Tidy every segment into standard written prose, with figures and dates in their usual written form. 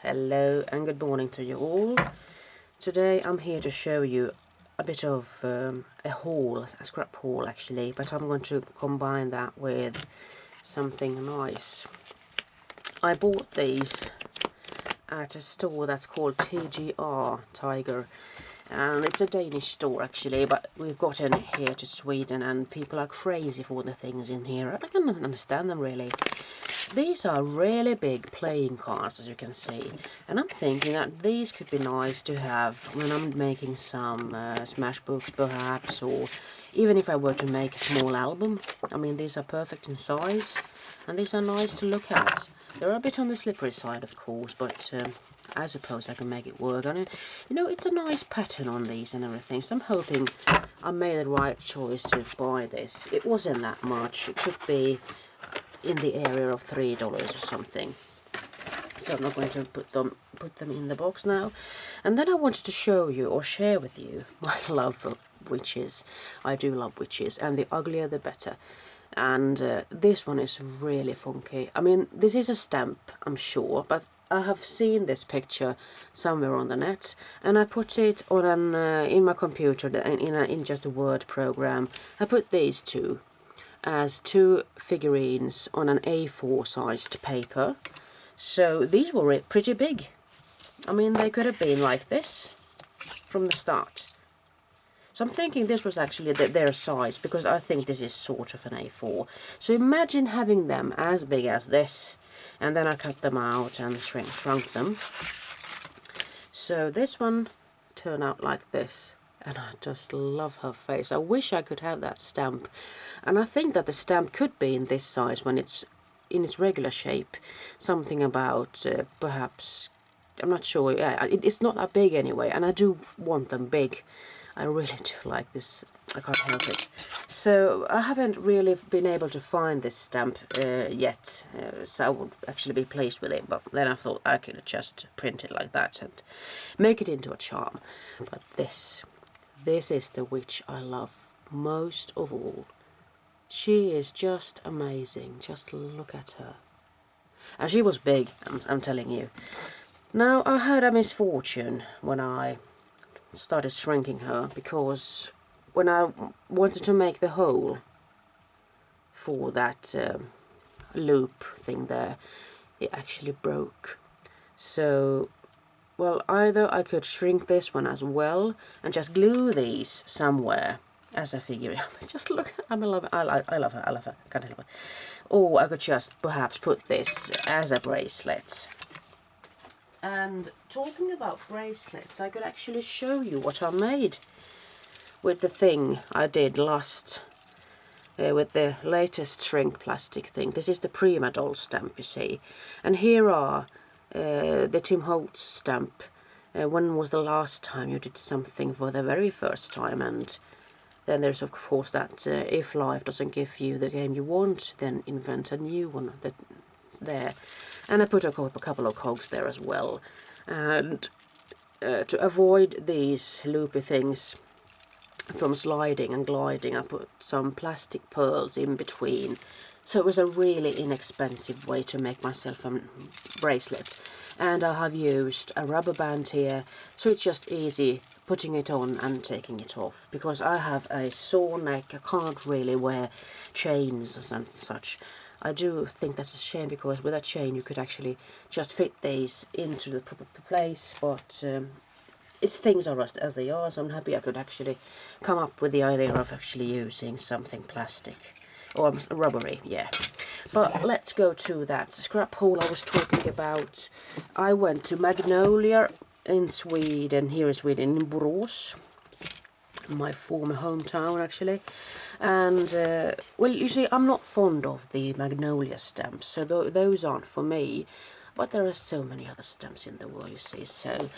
Hello and good morning to you all. Today I'm here to show you a bit of a haul, a scrap haul actually, but I'm going to combine that with something nice. I bought these at a store that's called TGR, Tiger, and it's a Danish store actually, but we've gotten it here to Sweden and people are crazy for the things in here. I can understand them really. These are really big playing cards, as you can see, and I'm thinking that these could be nice to have when I'm making some smash books perhaps, or even if I were to make a small album. I mean, these are perfect in size and these are nice to look at. They're a bit on the slippery side of course, but I suppose I can make it work. And you know, it's a nice pattern on these and everything, so I'm hoping I made the right choice to buy this. It wasn't that much, it could be in the area of $3 or something. So I'm not going to put them in the box now. And then I wanted to show you or share with you my love for witches. I do love witches, and the uglier the better. And this one is really funky. I mean, this is a stamp, I'm sure, but I have seen this picture somewhere on the net, and I put it on an in my computer in just a Word program. I put these two as two figurines on an A4 sized paper. So these were pretty big. I mean, they could have been like this from the start. So I'm thinking this was actually their size, because I think this is sort of an A4. So imagine having them as big as this, and then I cut them out and shrunk them. So this one turned out like this. And I just love her face. I wish I could have that stamp. And I think that the stamp could be in this size when it's in its regular shape. Something about perhaps, I'm not sure. Yeah, it's not that big anyway. And I do want them big. I really do like this. I can't help it. So I haven't really been able to find this stamp yet. So I would actually be pleased with it. But then I thought I could just print it like that and make it into a charm. But this is the witch I love most of all. She is just amazing. Just look at her. And she was big, I'm telling you. Now, I had a misfortune when I started shrinking her, because when I wanted to make the hole for that loop thing there, it actually broke. So, well, either I could shrink this one as well and just glue these somewhere as a figure. Just look, I love her, I love her, can't help it. Or I could just perhaps put this as a bracelet. And talking about bracelets, I could actually show you what I made with the thing I did last, with the latest shrink plastic thing. This is the Prima Doll stamp, you see. And here are the Tim Holtz stamp. When was the last time you did something for the very first time? And then there's of course that if life doesn't give you the game you want, then invent a new one. There. And I put a couple of cogs there as well. And to avoid these loopy things from sliding and gliding, I put some plastic pearls in between. So it was a really inexpensive way to make myself a bracelet. And I have used a rubber band here, so it's just easy putting it on and taking it off. Because I have a sore neck, I can't really wear chains and such. I do think that's a shame, because with a chain you could actually just fit these into the proper place, but things are as they are, so I'm happy I could actually come up with the idea of actually using something plastic. Or rubbery, yeah. But let's go to that scrap hole I was talking about. I went to Magnolia in Sweden, here in Sweden, in Borås, my former hometown actually. And well, you see, I'm not fond of the Magnolia stamps, so those aren't for me. But there are so many other stamps in the world, you see. So,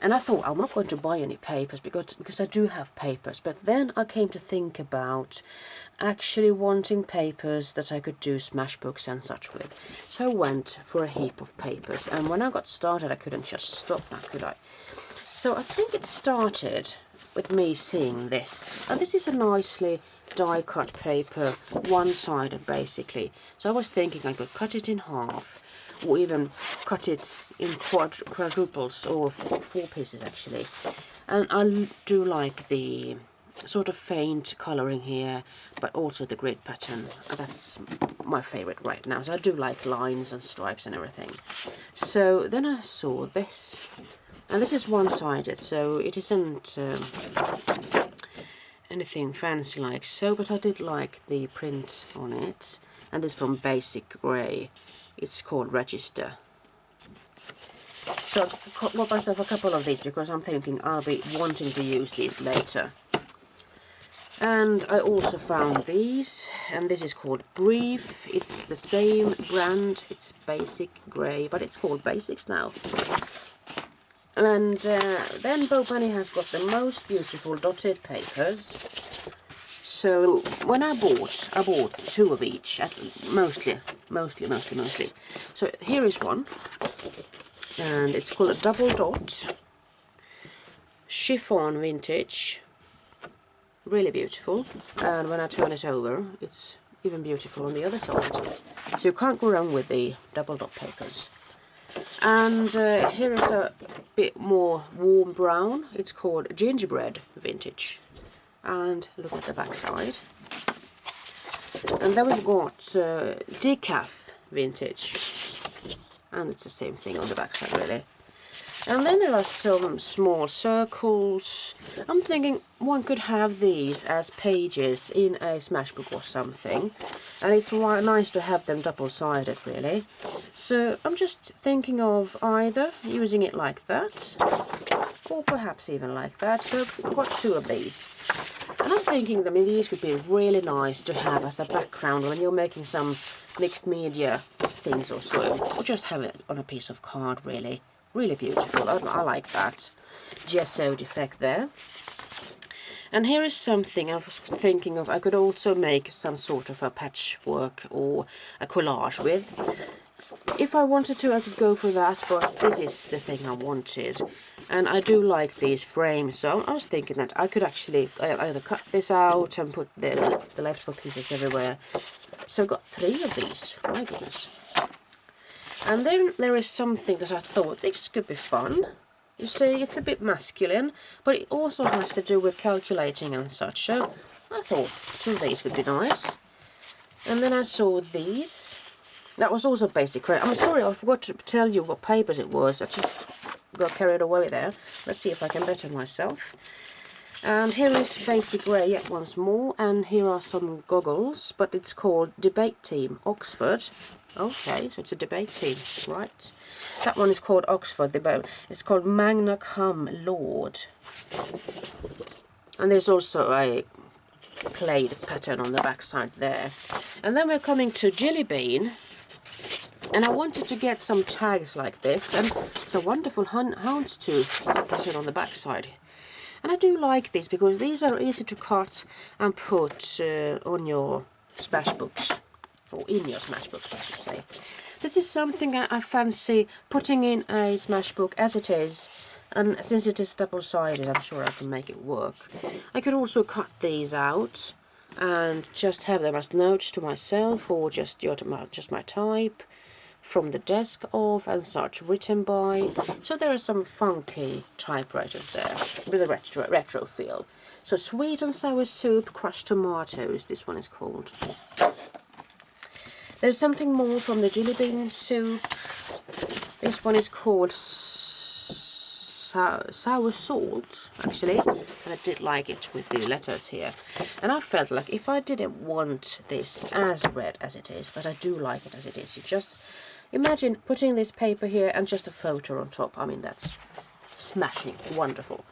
and I thought I'm not going to buy any papers because I do have papers. But then I came to think about actually wanting papers that I could do smash books and such with. So I went for a heap of papers, and when I got started, I couldn't just stop now, could I? So I think it started with me seeing this. And this is a nicely die-cut paper, one-sided basically. So I was thinking I could cut it in half, or even cut it in quadruples or 4 pieces actually. And I do like the sort of faint colouring here, but also the grid pattern. That's my favourite right now. So I do like lines and stripes and everything. So then I saw this, and this is one-sided, so it isn't anything fancy like so, but I did like the print on it, and this from Basic Grey. It's called Register. So I bought myself a couple of these because I'm thinking I'll be wanting to use these later. And I also found these, and this is called Brief. It's the same brand, it's Basic Grey, but it's called Basics now. And then Bo Bunny has got the most beautiful dotted papers. So when I bought 2 of each, mostly. So here is one, and it's called a Double Dot Chiffon Vintage. Really beautiful, and when I turn it over, it's even beautiful on the other side. So you can't go wrong with the double dot papers. And here is a bit more warm brown. It's called Gingerbread Vintage. And look at the back side. And then we've got Decaf Vintage. And it's the same thing on the back side, really. And then there are some small circles. I'm thinking one could have these as pages in a Smashbook or something. And it's nice to have them double-sided, really. So I'm just thinking of either using it like that, or perhaps even like that. So I've got 2 of these. And I'm thinking that these could be really nice to have as a background when you're making some mixed media things or so. Or just have it on a piece of card, really. Really beautiful. I like that gessoed effect there. And here is something I was thinking of. I could also make some sort of a patchwork or a collage with. If I wanted to, I could go for that, but this is the thing I wanted. And I do like these frames, so I was thinking that I could actually either cut this out and put the leftover pieces everywhere. So I got 3 of these. My goodness. And then there is something that I thought this could be fun. You see, it's a bit masculine, but it also has to do with calculating and such. So I thought 2 of these could be nice. And then I saw these. That was also Basic Grey. I'm sorry, I forgot to tell you what papers it was. I just got carried away there. Let's see if I can better myself. And here is Basic Grey yet once more. And here are some goggles, but it's called Debate Team Oxford. Okay, so it's a debate team, right? That one is called Oxford Debate. It's called Magna Cum Laude. And there's also a plaid pattern on the back side there. And then we're coming to Jelly Bean. And I wanted to get some tags like this. And it's a wonderful houndstooth pattern on the back side. And I do like these because these are easy to cut and put on your Smashbooks. Or in your Smashbooks, I should say. This is something I fancy putting in a Smashbook as it is, and since it is double-sided, I'm sure I can make it work. I could also cut these out and just have them as notes to myself, or just my type from the desk of and such, written by. So there are some funky typewriters there with a retro feel. So Sweet and Sour Soup, Crushed Tomatoes, this one is called. There's something more from the Jelly Bean Soup. This one is called Sour Salt, actually. And I did like it with the letters here. And I felt like if I didn't want this as red as it is, but I do like it as it is, you just imagine putting this paper here and just a photo on top. I mean, that's smashing, wonderful.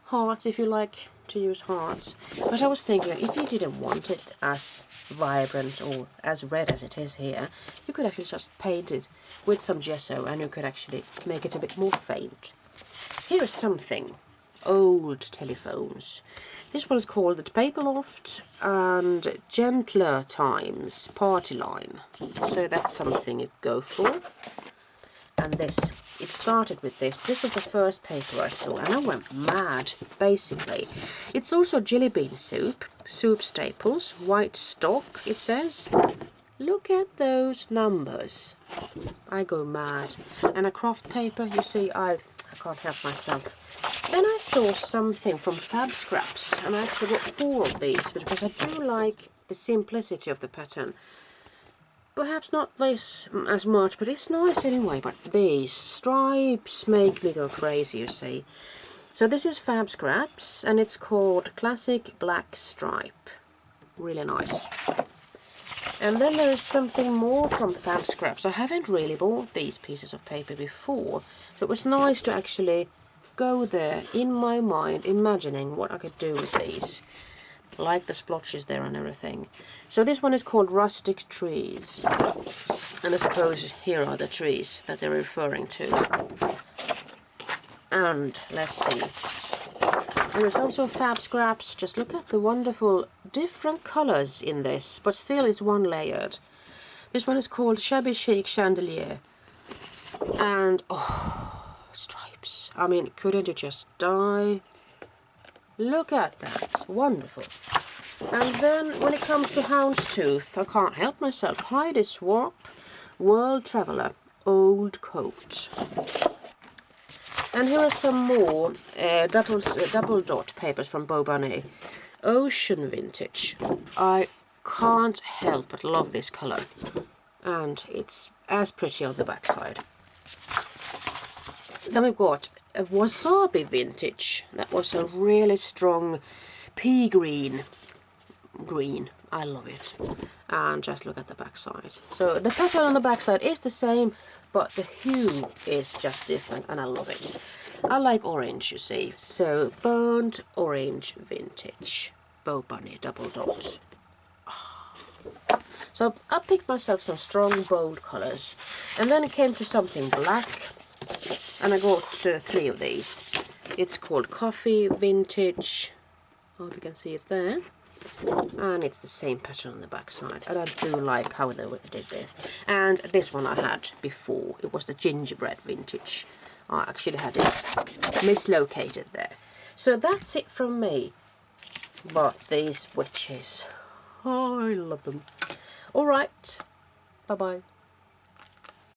Hearts, if you like to use hearts. But I was thinking that if you didn't want it as vibrant or as red as it is here, you could actually just paint it with some gesso and you could actually make it a bit more faint. Here is something. Old telephones. This one is called the Paper Loft and Gentler Times Party Line. So that's something you go for. And this, it started with this. This was the first paper I saw and I went mad, basically. It's also Jelly Bean Soup, soup staples, white stock, it says. Look at those numbers. I go mad. And a craft paper, you see, I can't help myself. Then I saw something from Fab Scraps, and I actually got 4 of these because I do like the simplicity of the pattern. Perhaps not this as much, but it's nice anyway. But these stripes make me go crazy, you see. So this is Fab Scraps, and it's called Classic Black Stripe. Really nice. And then there is something more from Fab Scraps. I haven't really bought these pieces of paper before, so it was nice to actually go there in my mind, imagining what I could do with these. Like the splotches there and everything. So this one is called Rustic Trees. And I suppose here are the trees that they're referring to. And let's see. There is also Fab Scraps. Just look at the wonderful different colors in this, but still it's one layered. This one is called Shabby Chic Chandelier. And oh, stripes. I mean, couldn't you just die? Look at that, wonderful. And then when it comes to houndstooth, I can't help myself. Heidi Swapp, World Traveller, Old Coat. And here are some more double dot papers from Bo Bonnet. Ocean Vintage. I can't help but love this colour. And it's as pretty on the back side. Then we've got a Wasabi Vintage. That was a really strong pea green. I love it. And just look at the back side. So the pattern on the back side is the same, but the hue is just different, and I love it. I like orange, you see. So Burnt Orange Vintage. Bo Bunny double dot. So I picked myself some strong, bold colours. And then it came to something black. And I got 3 of these. It's called Coffee Vintage. I hope you can see it there. And it's the same pattern on the back side. And I do like how they did this. And this one I had before. It was the Gingerbread Vintage. I actually had it mislocated there. So that's it from me. But these witches, oh, I love them. Alright, bye bye.